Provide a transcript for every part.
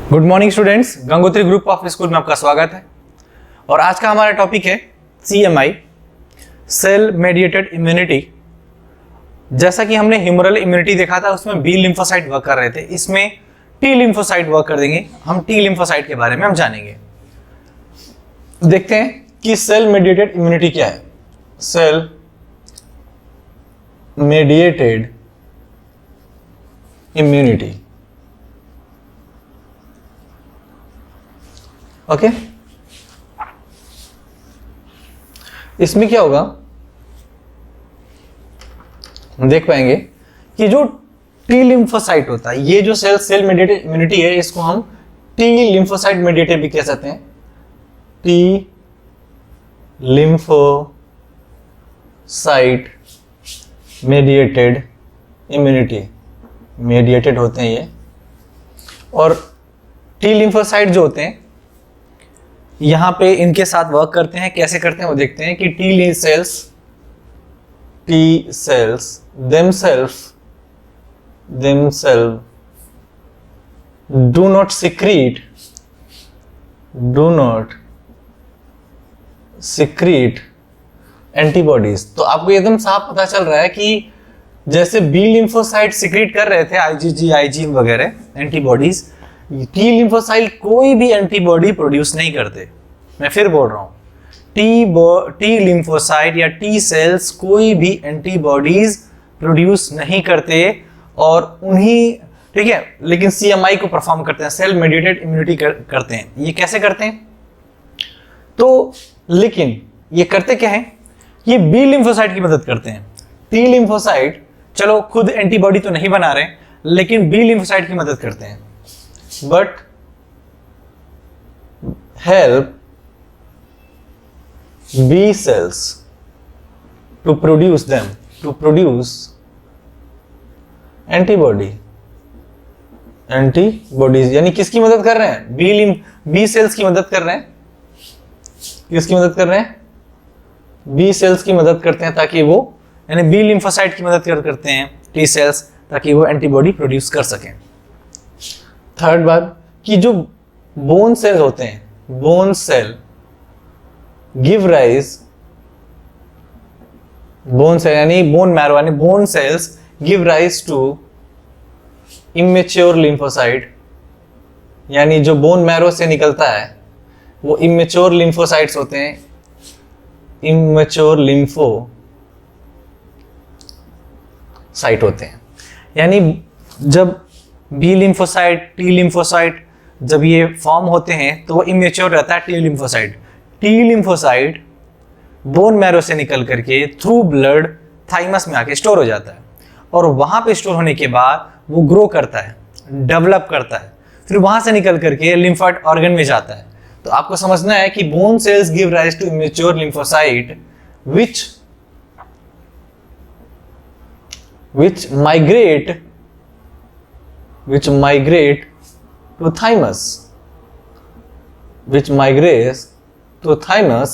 Good morning students, Gangotri group of school में आपका स्वागत है। और आज का हमारा टॉपिक है CMI, सेल मेडिएटेड इम्यूनिटी। जैसा कि हमने ह्यूमरल इम्यूनिटी देखा था, उसमें बी लिम्फोसाइट वर्क कर रहे थे, इसमें टी लिम्फोसाइट वर्क कर देंगे। हम टी लिम्फोसाइट के बारे में हम जानेंगे। देखते हैं कि सेल मेडिएटेड इम्यूनिटी क्या है। Cell mediated immunity, okay. इसमें क्या होगा, हम देख पाएंगे कि जो टी लिम्फोसाइट होता है, ये जो सेल मेडिएटेड इम्यूनिटी है, इसको हम टी लिम्फोसाइट मेडिएटेड भी कह सकते हैं। T lymphocyte mediated immunity, mediated होते हैं ये। और टी लिम्फोसाइट जो होते हैं, यहां पे इनके साथ वर्क करते हैं। कैसे करते हैं वो देखते हैं कि T cells themselves do not secrete antibodies. तो आपको एकदम साफ पता चल रहा है कि जैसे बी लिम्फोसाइट सिक्रीट कर रहे थे IgG, IgM वगैरह एंटीबॉडीज, टी लिम्फोसाइट कोई भी एंटीबॉडी प्रोड्यूस नहीं करते। मैं फिर बोल रहा हूं, टी लिम्फोसाइट या टी सेल्स कोई भी एंटीबॉडीज प्रोड्यूस नहीं करते, और उन्हीं, ठीक है, लेकिन CMI को परफॉर्म करते हैं, सेल मेडिएटेड इम्यूनिटी करते हैं। ये कैसे करते हैं? तो लेकिन ये करते क्या है, ये बी लिम्फोसाइट की मदद करते हैं। टी लिम्फोसाइट चलो खुद एंटीबॉडी तो नहीं बना रहे, लेकिन बी लिम्फोसाइट की मदद करते हैं। But help B cells to produce antibodies. यानी किसकी मदद कर रहे हैं? बी सेल्स की मदद कर रहे हैं। किसकी मदद कर रहे हैं? बी सेल्स की मदद करते हैं, ताकि वो, यानी बी लिम्फोसाइट की मदद करते हैं टी सेल्स, ताकि वो एंटीबॉडी प्रोड्यूस कर सकें। थर्ड बात कि जो बोन सेल होते हैं, bone cell give rise, bone cell यानी बोन मैरो, यानी bone cells give rise to immature lymphocyte. यानी जो बोन मैरो से निकलता है वो इमेच्योर लिम्फोसाइट्स होते हैं, इमेच्योर लिम्फोसाइट होते हैं। यानी जब बी लिम्फोसाइट, टी लिम्फोसाइट जब ये फॉर्म होते हैं तो वो इमेच्योर रहता है T lymphocyte. T lymphocyte bone marrow से निकल करके थ्रू ब्लड थाइमस में आके स्टोर हो जाता है, और वहां पे स्टोर होने के बाद वो ग्रो करता है, डेवलप करता है, फिर वहां से निकल करके लिम्फोइड ऑर्गन में जाता है। तो आपको समझना है कि bone cells give rise to immature lymphocyte which migrate to thymus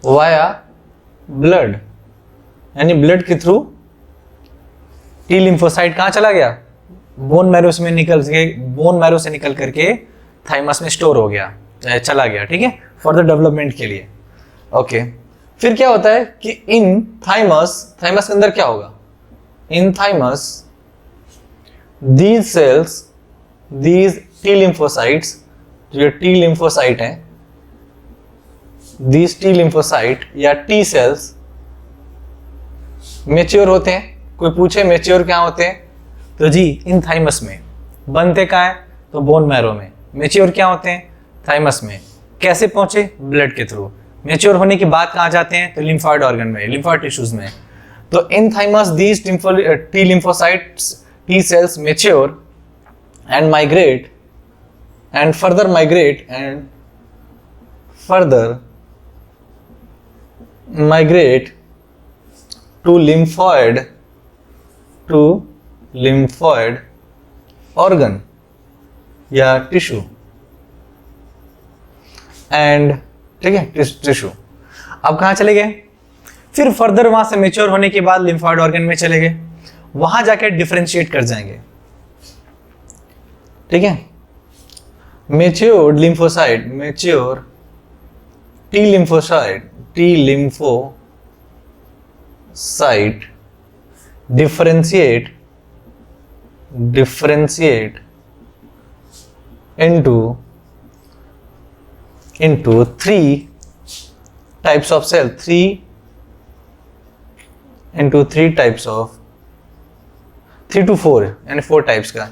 via blood। यानी ब्लड के थ्रू टी लिम्फोसाइट कहां चला गया? बोन मैरो से निकल करके थाइमस में स्टोर हो गया, चला गया, ठीक है, फॉर द डेवलपमेंट के लिए। ओके, फिर क्या होता है कि इन थाइमस के अंदर क्या होगा? इन थाइमस these T lymphocytes, जो ये T lymphocyte हैं, these T lymphocyte या T cells मेच्योर होते हैं। कोई पूछे मेच्योर क्या होते हैं, तो जी इन थाइमस में। बनते कहाँ है? तो बोन मैरो में। मेच्योर क्या होते हैं? थाइमस में। कैसे पहुंचे? ब्लड के थ्रू। मेच्योर होने के बाद कहाँ जाते हैं? तो लिम्फॉइड ऑर्गन में, लिम्फॉइड टिश्यूज में। तो इन thymus these T lymphocytes, T cells mature and further migrate to lymphoid organ या टिश्यू, एंड ठीक है, टिश्यू। अब कहाँ चले गए? फिर फर्दर वहां से मेच्योर होने के बाद लिम्फॉइड ऑर्गन में चले गए, वहां जाके डिफरेंशिएट कर जाएंगे, ठीक है। matured lymphocyte, mature T lymphocyte differentiate into three types of cell, three to four, यानी 4 टाइप्स का,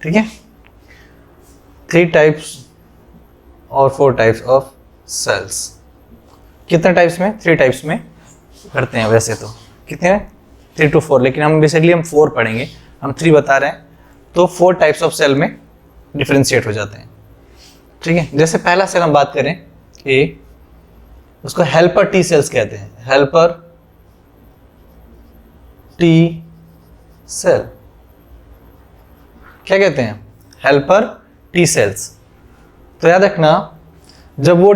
ठीक है, 3 टाइप्स और 4 टाइप्स ऑफ सेल्स। कितने टाइप्स में? 3 टाइप्स में करते हैं वैसे तो, कितने हैं? 3 to 4, लेकिन हम बेसिकली 4 पढ़ेंगे, हम 3 बता रहे हैं, तो 4 टाइप्स ऑफ सेल में डिफ्रेंशिएट हो जाते हैं, ठीक है। जैसे पहला सेल हम बात करें कि उसको हेल्पर टी सेल्स कहते हैं, हेल्पर टी सेल, क्या कहते हैं? Helper T cells. तो याद रखना, जब वो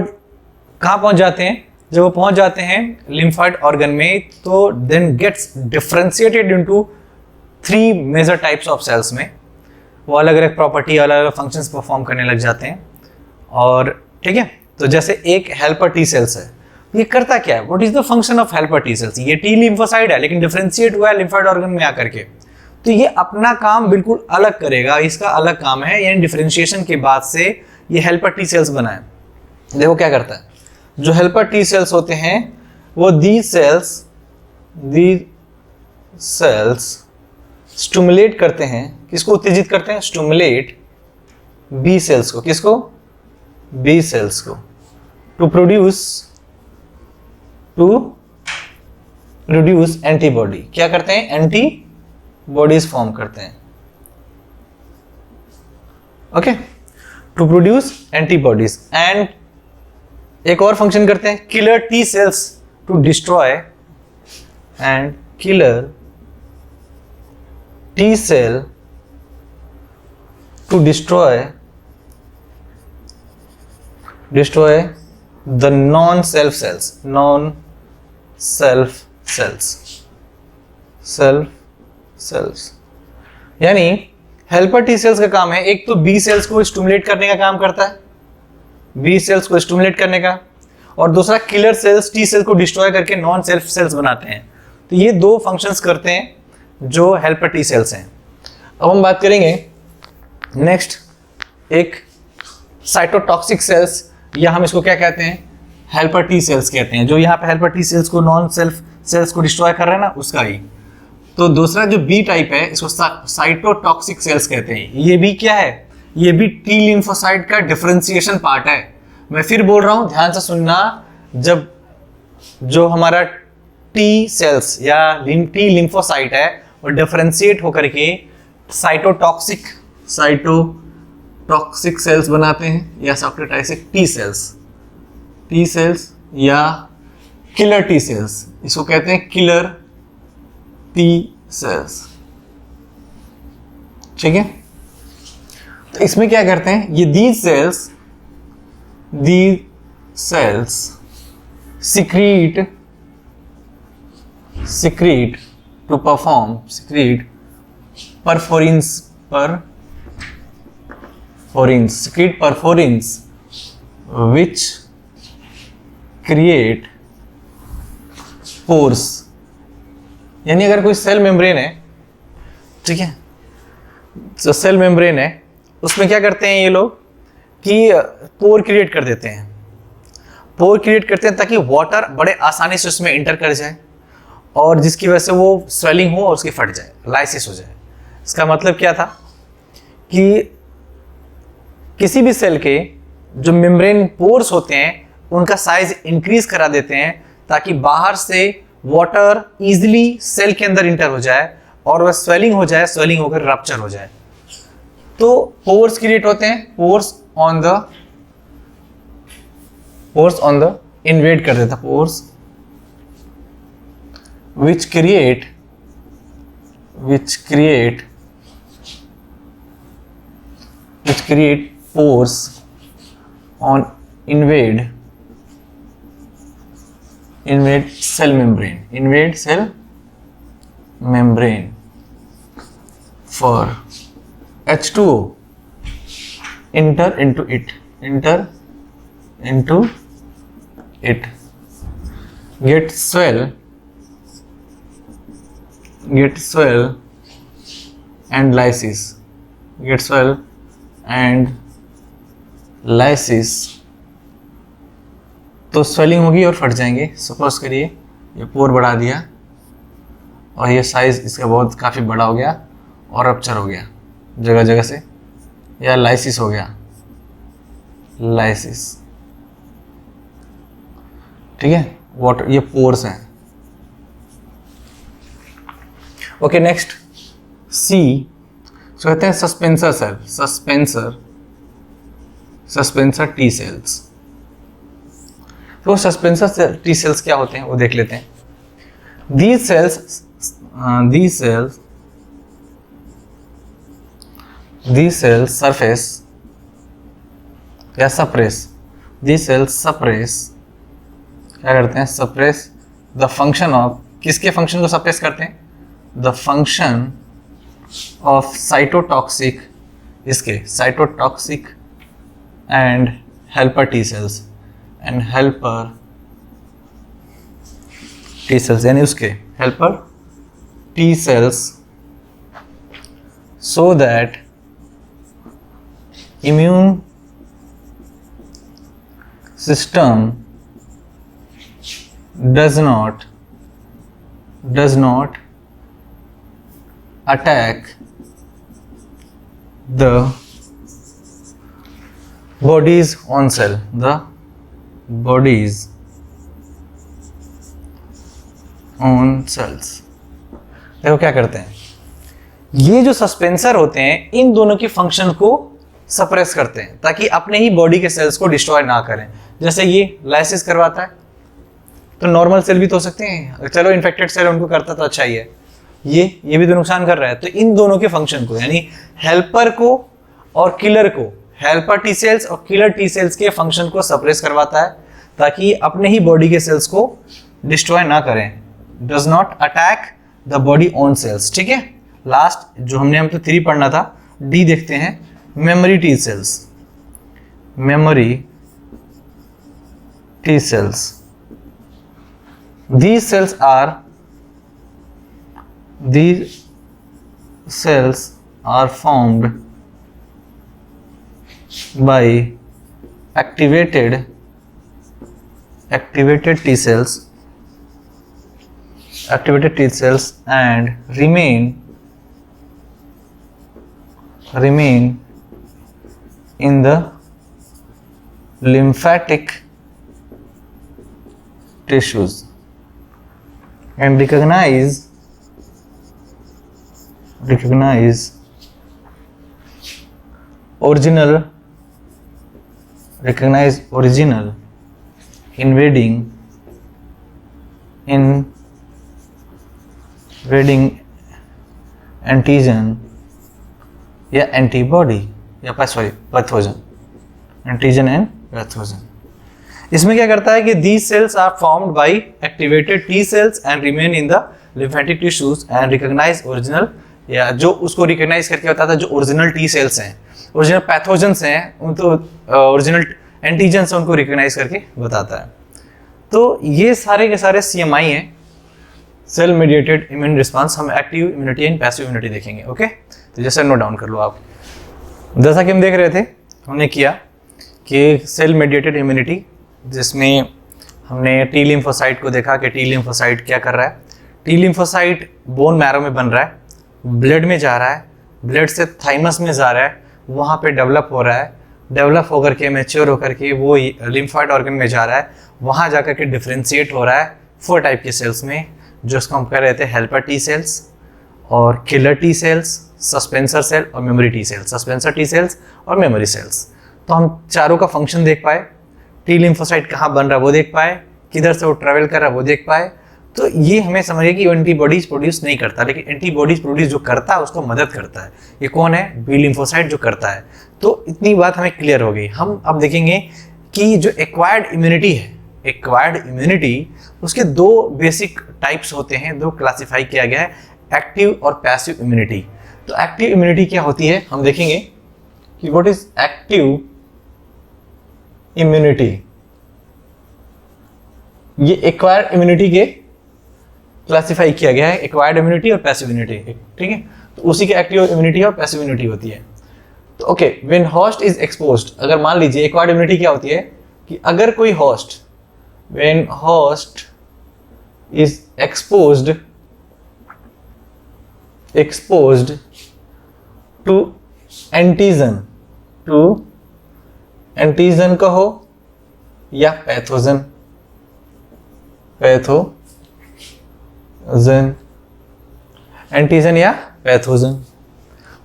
कहाँ पहुंच जाते हैं? जब वो पहुंच जाते हैं लिम्फाइड ऑर्गन में, तो then gets differentiated into 3 major types of cells में। वो अलग अलग प्रॉपर्टी, अलग अलग फंक्शंस परफॉर्म करने लग जाते हैं, और ठीक है। तो जैसे एक हेल्पर टी सेल्स है, ये करता क्या है? What is the function of helper T sales? ये टी लिम्फोसाइट है, लेकिन डिफरेंशिएट हुआ है लिम्फाइड ऑर्गन में आकर के, तो ये अपना काम बिल्कुल अलग करेगा, इसका अलग काम है, यानी डिफरेंशिएशन के बाद से ये हेल्पर टी सेल्स बनाए। देखो क्या करता है, जो हेल्पर टी सेल्स होते हैं वो दी सेल्स स्टिमुलेट करते हैं, किसको उत्तेजित करते हैं? स्टिमुलेट बी सेल्स को, किसको? बी सेल्स को, टू प्रोड्यूस एंटीबॉडी। क्या करते हैं? एंटीबॉडीज फॉर्म करते हैं, okay, to produce antibodies. And एक और फंक्शन करते हैं, killer T cells to destroy, and killer T cell to destroy the non-self cells। यानी हेल्पर टी सेल्स का काम है, एक तो बी सेल्स को स्टिमुलेट करने का काम करता है, बी सेल्स को स्टिमुलेट करने का, और दूसरा किलर सेल्स टी सेल्स को डिस्ट्रॉय करके नॉन सेल्फ सेल्स बनाते हैं। तो ये 2 फंक्शंस करते हैं जो हेल्पर टी सेल्स हैं। अब हम बात करेंगे नेक्स्ट, एक साइटोटॉक्सिक सेल्स, या हम इसको क्या कहते हैं? हेल्पर टी सेल्स कहते हैं। जो यहाँ पे हेल्पर टी सेल्स को नॉन सेल्फ सेल्स को डिस्ट्रॉय कर रहे हैं ना, उसका ही। तो दूसरा जो बी टाइप है, इसको साइटोटॉक्सिक सेल्स कहते हैं। ये भी क्या है? ये भी टी लिम्फोसाइट का डिफरेंशिएशन पार्ट है। मैं फिर बोल रहा हूँ, ध्यान से सुनना, जब जो हमारा टी सेल्स या टी लिम्फोसाइट है वो डिफरेंशिएट होकर के साइटोटॉक्सिक सेल्स बनाते हैं, या साइटोटॉक्सिक टी सेल्स या किलर टी सेल्स, इसको कहते हैं किलर टी सेल्स, ठीक है। तो इसमें क्या करते हैं, ये these cells secrete perforins which create pores। यानी अगर कोई सेल मेम्ब्रेन है, ठीक है, तो सेल मेम्ब्रेन है, उसमें क्या करते हैं ये लोग कि पोर क्रिएट कर देते हैं। पोर क्रिएट करते हैं ताकि वाटर बड़े आसानी से उसमें इंटर कर जाए, और जिसकी वजह से वो स्वेलिंग हो और उसकी फट जाए, लाइसिस हो जाए। इसका मतलब क्या था कि किसी भी सेल के जो मेम्ब्रेन पोर्स होते हैं उनका साइज इंक्रीज करा देते हैं, ताकि बाहर से वाटर इजीली सेल के अंदर इंटर हो जाए और वह स्वेलिंग हो जाए, स्वेलिंग होकर रप्चर हो जाए। तो पोर्स क्रिएट होते हैं, पोर्स ऑन द इन्वेड कर देता, pores which create pores on invade cell membrane for H2O, enter into it, get swell and lysis, तो स्वेलिंग होगी और फट जाएंगे। सपोज करिए ये पोर बढ़ा दिया और ये साइज इसका बहुत काफ़ी बड़ा हो गया और रप्चर हो गया जगह जगह से, या लाइसिस हो गया, लाइसिस, ठीक है। वाटर, ये पोर्स हैं। ओके, नेक्स्ट सी, सो कहते हैं suppressor cell, suppressor T cells. तो सस्पेंसर टी सेल्स क्या होते हैं वो देख लेते हैं। These cells surface या suppress, these cells suppress, क्या करते हैं, suppress the function of, किसके function को suppress करते हैं, the function of cytotoxic, इसके cytotoxic and helper T cells, and helper T cells, यानी उसके helper T cells, so that immune system does not attack the body's own cell, the body's own cells। देखो क्या करते हैं, ये जो suspensor होते हैं इन दोनों की फंक्शन को सप्रेस करते हैं ताकि अपने ही बॉडी के सेल्स को डिस्ट्रॉय ना करें। जैसे ये लाइसिस करवाता है, तो नॉर्मल सेल भी तो हो सकते हैं, चलो इन्फेक्टेड सेल उनको करता तो अच्छा ही है, ये भी तो नुकसान कर रहा है। तो इन दोनों के फंक्शन को, यानी हेल्पर को और किलर को, हेल्पर टी सेल्स और किलर टी सेल्स के फंक्शन को सप्रेस करवाता है ताकि अपने ही बॉडी के सेल्स को डिस्ट्रॉय ना करें। Does not attack the body own cells, ठीक है। लास्ट जो हम तो 3 पढ़ना था, डी देखते हैं, memory T sales, memory T sales. These cells are formed by activated T cells and remain in the lymphatic tissues and recognize original invading antigen या एंटीबॉडी या पैथोजन, एंटीजन एंड पैथोजन। इसमें क्या करता है कि these cells are formed by activated T cells and remain in the lymphatic tissues and recognize original, या जो उसको रिकॉग्नाइज करके बताता है जो ओरिजिनल टी सेल्स हैं, ओरिजिनल पैथोजेंस हैं, उनको ओरिजिनल एंटीजन से उनको रिकॉग्नाइज करके बताता है। तो ये सारे के सारे CMI हैं, सेल मीडिएटेड इम्यून रिस्पांस। हम active immunity and passive immunity देखेंगे। ओके, तो जैसे नोट डाउन कर लो आप। जैसा कि हम देख रहे थे, हमने किया कि सेल मीडिएटेड इम्यूनिटी, जिसमें हमने टी लिम्फोसाइट को देखा कि टी लिम्फोसाइट क्या कर रहा है। टी लिम्फोसाइट बोन मैरो में बन रहा है, ब्लड में जा रहा है, ब्लड से थाइमस में जा रहा है, वहाँ पे डेवलप हो रहा है, डेवलप होकर के मैच्योर होकर के वो लिम्फॉइड ऑर्गन में जा रहा है, वहाँ जाकर के डिफ्रेंशिएट हो रहा है 4 टाइप के सेल्स में, जो उसको हम कह रहे थे हेल्पर टी सेल्स और killer T cells, suppressor cell और memory T cells, suppressor T cells और मेमोरी सेल्स। तो हम चारों का फंक्शन देख पाए, टी लिम्फोसाइट कहाँ बन रहा है वो देख पाए, किधर से वो ट्रेवल कर रहा है वो देख पाए। तो ये हमें समझिए कि एंटीबॉडीज प्रोड्यूस नहीं करता, लेकिन एंटीबॉडीज प्रोड्यूस जो करता है उसको मदद करता है। ये कौन है? बी लिम्फोसाइट जो करता है। तो इतनी बात हमें क्लियर हो गई। हम अब देखेंगे कि जो एक्वायर्ड इम्यूनिटी है, एक्वायर्ड इम्यूनिटी उसके 2 बेसिक टाइप्स होते हैं, 2 क्लासिफाई किया गया है, एक्टिव और पैसिव इम्यूनिटी। तो एक्टिव इम्यूनिटी क्या होती है हम देखेंगे कि व्हाट इज एक्टिव इम्यूनिटी। ये एक्वायर्ड इम्यूनिटी के क्लासिफाई किया गया है, एक्वायर्ड इम्यूनिटी और पैसिव इम्यूनिटी, ठीक है। तो उसी के एक्टिव इम्यूनिटी और पैसिव इम्यूनिटी होती है। तो okay, when host is exposed, अगर मान लीजिए एक्वायर्ड इम्यूनिटी क्या होती है कि अगर कोई host, when host is exposed to antigen कहो या पैथोजन, एंटीजन या पैथोजन।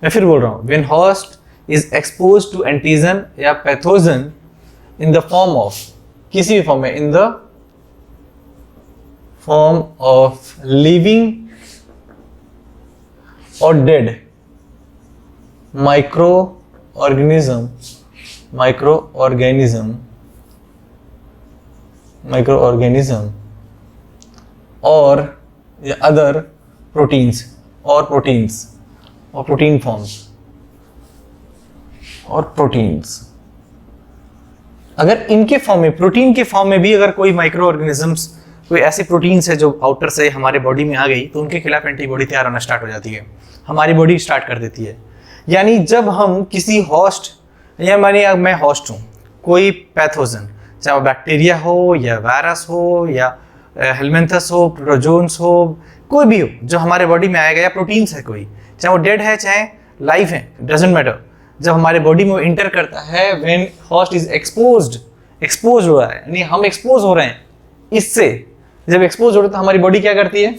मैं फिर बोल रहा हूं, when host is exposed to antigen या pathogen in the form of, किसी भी फॉर्म में, in the form of living और डेड माइक्रो ऑर्गेनिज्म और अदर प्रोटीन्स और प्रोटीन फॉर्म्स और प्रोटीन्स, अगर इनके फॉर्म में, प्रोटीन के फॉर्म में भी अगर कोई माइक्रो ऑर्गेनिजम्स, कोई ऐसी प्रोटीन्स है जो आउटर से हमारे बॉडी में आ गई, तो उनके खिलाफ एंटीबॉडी तैयार होना स्टार्ट हो जाती है, हमारी बॉडी स्टार्ट कर देती है। यानी जब हम किसी होस्ट, या मानिए मैं होस्ट हूँ, कोई पैथोजन, चाहे वो बैक्टीरिया हो या वायरस हो या हेलमिंथस हो, प्रोटोजोन्स हो, कोई भी हो जो हमारे बॉडी में आएगा, या प्रोटीन्स है कोई, चाहे वो डेड है चाहे लाइव है, डजंट मैटर, जब हमारे बॉडी में इंटर करता है, व्हेन होस्ट इज एक्सपोज हो रहा है, यानी हम एक्सपोज हो रहे हैं इससे, जब एक्सपोज हो रहे तो हमारी बॉडी क्या करती है,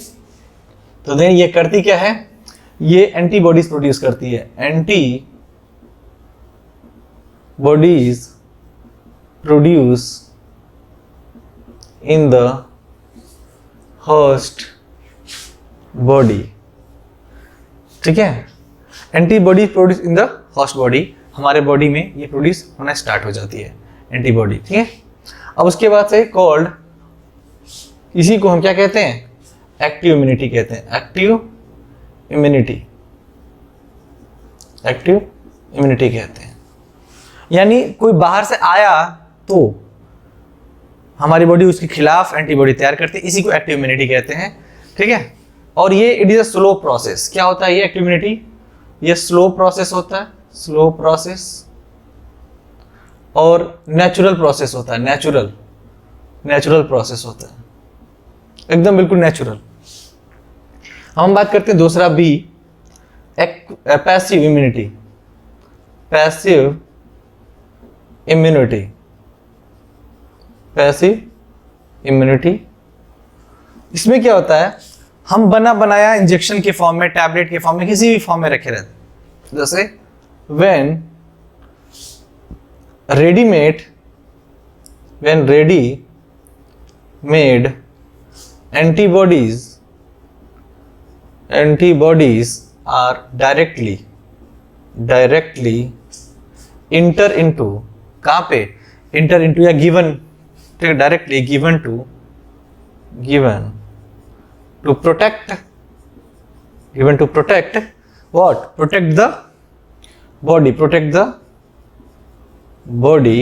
तो देन ये करती क्या है, ये एंटीबॉडीज प्रोड्यूस करती है, antibodies produce in the host body, ठीक है। Antibodies produce in the host body, हमारे बॉडी में ये प्रोड्यूस होना स्टार्ट हो जाती है एंटीबॉडी, ठीक है। अब उसके बाद से कॉल्ड, इसी को हम क्या कहते हैं, एक्टिव इम्यूनिटी कहते हैं, एक्टिव इम्यूनिटी कहते हैं। यानी कोई बाहर से आया तो हमारी बॉडी उसके खिलाफ एंटीबॉडी तैयार करती है, इसी को एक्टिव इम्यूनिटी कहते हैं, ठीक है। और ये it is a slow process. क्या होता है ये एक्टिव इम्यूनिटी, ये स्लो प्रोसेस होता है, स्लो प्रोसेस, और नेचुरल प्रोसेस होता है, नेचुरल प्रोसेस होता है, एकदम बिल्कुल नेचुरल। हम बात करते हैं दूसरा बी, पैसिव इम्यूनिटी। इसमें क्या होता है, हम बना बनाया इंजेक्शन के फॉर्म में, टैबलेट के फॉर्म में, किसी भी फॉर्म में रखे रहते, जैसे when readymade antibodies are directly enter into, कहाँ पे enter into, या given, directly given to protect what, protect the body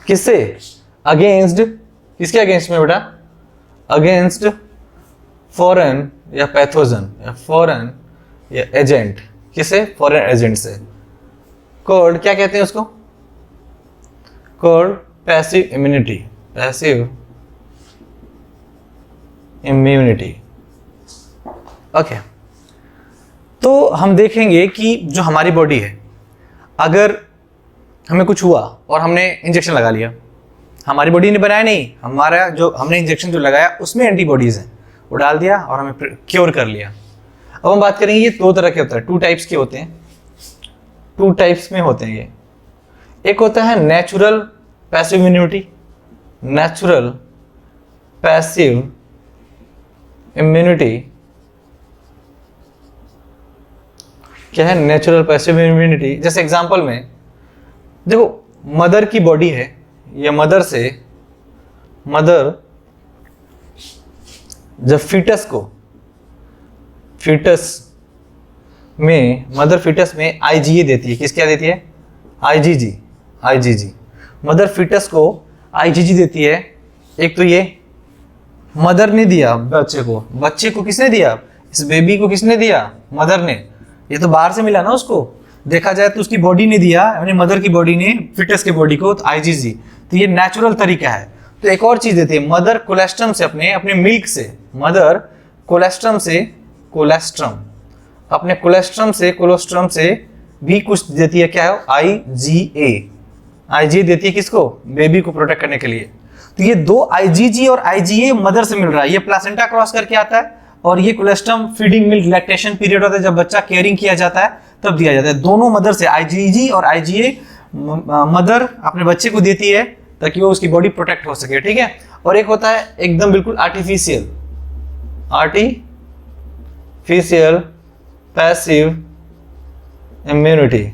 किससे, अगेंस्ट, किसके अगेंस्ट में बेटा, अगेंस्ट फॉरेन या पैथोजन या फॉरेन या एजेंट, किसे, फॉरेन एजेंट से। कॉल्ड, क्या कहते हैं उसको, कॉल्ड पैसिव इम्यूनिटी, ओके। तो हम देखेंगे कि जो हमारी बॉडी है, अगर हमें कुछ हुआ और हमने इंजेक्शन लगा लिया, हमारी बॉडी ने बनाया नहीं, हमारा जो हमने इंजेक्शन जो लगाया उसमें एंटीबॉडीज हैं, वो डाल दिया और हमें क्योर कर लिया। अब हम बात करेंगे, ये दो तरह के होता है, टू टाइप्स के होते हैं, टू टाइप्स में होते हैं ये। एक होता है natural passive immunity, natural passive immunity क्या है, नेचुरल पैसिव इम्यूनिटी। जैसे एग्जांपल में देखो, मदर की बॉडी है, या मदर जब फीटस में मदर फीटस में आईजीए देती है। किस क्या देती है? आईजीजी। आईजीजी मदर फीटस को आईजीजी देती है। एक तो ये मदर ने दिया बच्चे को किसने दिया? इस बेबी को किसने दिया? मदर ने। ये तो बाहर से मिला ना उसको, देखा जाए तो उसकी बॉडी ने दिया, यानी मदर की बॉडी ने फिटस की बॉडी को, तो आईजीजी। तो ये नेचुरल तरीका है। तो एक और चीज देती है, मदर कोलेस्ट्रम से अपने मिल्क से, मदर कोलेस्ट्रम अपने कोलेस्ट्रम से भी कुछ देती है। क्या है? आईजीए देती है। किसको? बेबी को प्रोटेक्ट करने के लिए। तो ये दो आईजीजी और आईजीए मदर से मिल रहा है। ये प्लासेंटा क्रॉस करके आता है और ये colostrum feeding milk lactation period होता है, जब बच्चा केयरिंग किया जाता है तब दिया जाता है। दोनों मदर से, आईजीजी और आईजीए मदर अपने बच्चे को देती है ताकि वो उसकी बॉडी प्रोटेक्ट हो सके। ठीक है। और एक होता है एकदम बिल्कुल आर्टिफिशियल पैसिव इम्यूनिटी।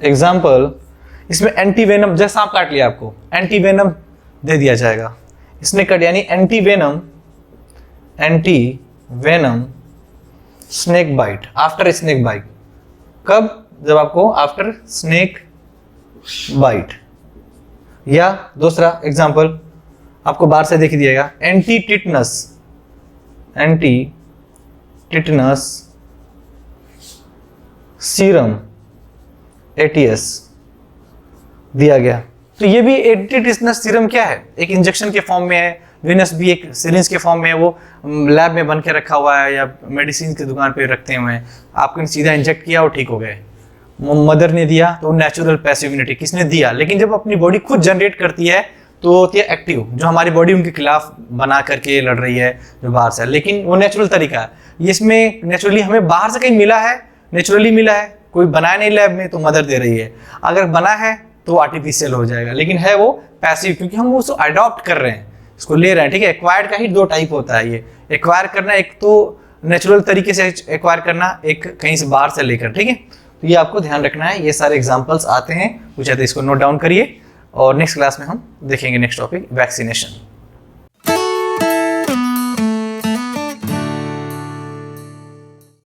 एग्जाम्पल, इसमें एंटी वेनम, जैसे सांप काट लिया आपको, एंटी वेनम दे दिया जाएगा। स्नेक कट यानी anti venom snake bite, after snake bite. कब? जब आपको आफ्टर स्नेक बाइट। या दूसरा एग्जाम्पल आपको बाहर से देख दिएगा, एंटी टिटनस सीरम ATS दिया गया। तो ये भी एंटी टिटनस सीरम क्या है? एक इंजेक्शन के फॉर्म में है, वेनस भी एक सिरिंज के फॉर्म में है, वो लैब में बन के रखा हुआ है या मेडिसिन की दुकान पे रखते हुए हैं। आपको सीधा इंजेक्ट किया और ठीक हो गए। मदर ने दिया तो नेचुरल पैसिव इम्यूनिटी। किसने दिया? लेकिन जब अपनी बॉडी खुद जनरेट करती है तो होती है एक्टिव, जो हमारी बॉडी उनके खिलाफ बना करके लड़ रही है जो बाहर से। लेकिन वो नेचुरल तरीका है। ये इसमें नेचुरली हमें बाहर से कहीं मिला है, नेचुरली मिला है, कोई बनाया नहीं लैब में, तो मदर दे रही है। अगर बना है तो आर्टिफिशियल हो जाएगा, लेकिन है वो पैसिव, क्योंकि हम उसको अडॉप्ट कर रहे हैं, इसको ले रहे हैं। ठीक है। एक्वायर्ड का ही दो टाइप होता है। ये एक्वायर करना, एक तो नेचुरल तरीके से एक्वायर करना, एक कहीं से बाहर से लेकर। ठीक है। तो ये आपको ध्यान रखना है। ये सारे एग्जांपल्स आते हैं, कुछ है तो इसको नोट डाउन करिए और नेक्स्ट क्लास में हम देखेंगे नेक्स्ट टॉपिक, वैक्सीनेशन।